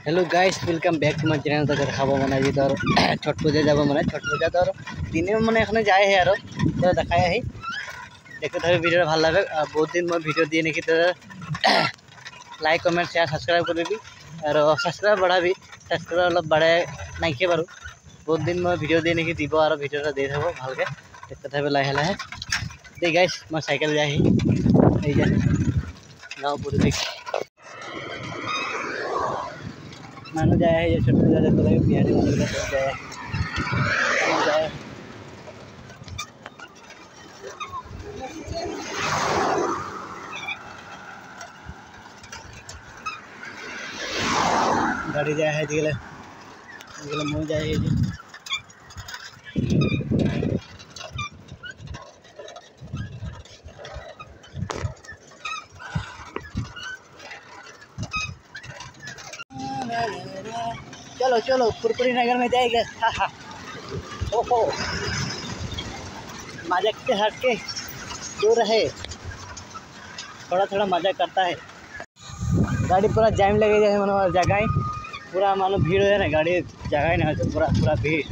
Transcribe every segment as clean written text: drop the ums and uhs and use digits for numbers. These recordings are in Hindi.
Hello guys welcome back to my channel. तो देखा माने जी तो छठ पूजा যাব माने छठ पूजा तो दिने माने एखने जाए है और तो देखाय है देखते थे वीडियो ভাল লাগে। बहुत दिन मैं वीडियो दिए नहीं तो लाइक कमेंट शेयर सब्सक्राइब कर दी और सब्सक्राइब बढ़ाबी सब्सक्राइब अलग बढ़े नाइके बारू बहुत दिन मैं वीडियो दिए नहीं দিব और वीडियो दे थको ভালকে देखते थे लाहे लाहे दे गाइस मैं साइकिल जाए এই যে गाँव पूरी मानो जाए है ये छठ पूजा देखते लगे बिहारी मानो जाए जाए गाड़ी जाए है जिगले जिगले मुँह जाए है जी चलो चलो कुरकुरी नगर में जाएगा। हाँ हाँ ओहो मजाक से हट के दूर रहे थोड़ा थोड़ा मजा करता है। गाड़ी पूरा जाम लगे जाए मानो जगह पूरा मानो भीड़ है ना गाड़ी जगह नहीं हो पूरा पूरा भीड़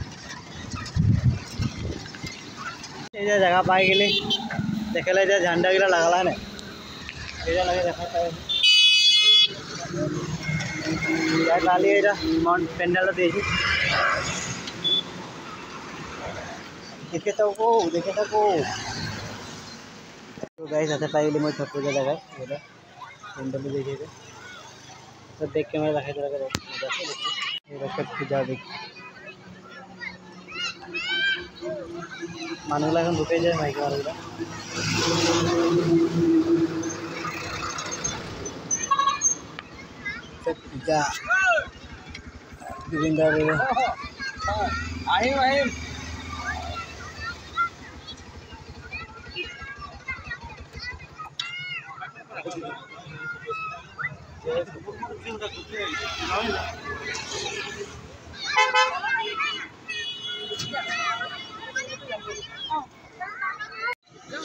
जगह पाए गए देखे ले झंडा गिरा लगला ना लगे देखा काली माउंट पेंडल देखे तो गाइस आते पाई मैं छठ पूजा जगह पेंडल देखे तो देख के मैं रखा छठ पूजा देख मानुला ढुके जाए माइक मानुला छठ पूजा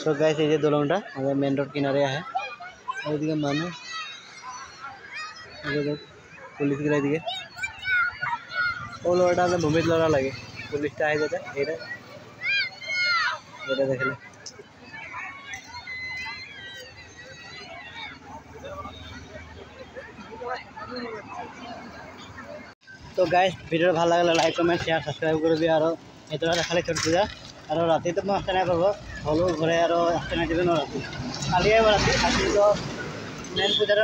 तो गाइस ये दलंगटा मेन रोड किनारे है और दिखे मानु पुलिस गिरा दिखे वो लड़ा भूमित लड़ा लगे पुलिस है जाते ये देख ले तो गाइस वीडियो ভাল लगे लाइक कमेंट शेयर सब्सक्राइब कर दी और ये देखाले छठ पूजा और राति तो मैं आते ना पाब हलो घरे और आते ना ना राति काली राति आज तो मेन पूजा ना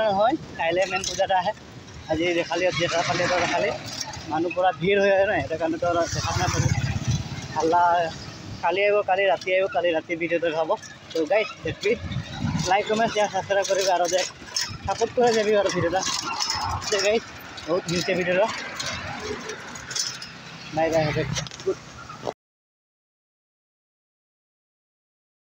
काले मेन पूजा है आज देखाली जेटा पाले तो देखाली मानु पूरा भीड़ हो ना ये कारण तो देखा ना पाब हल्ला काली राति वीडियो देखा तो गाइस देखी लाइक कमेंट शेयर सब्सक्राइब कर और देख सपोर्ट कर जाबी और वीडियो गाइस बहुत मिलते वीडियो बाय बाय गुड।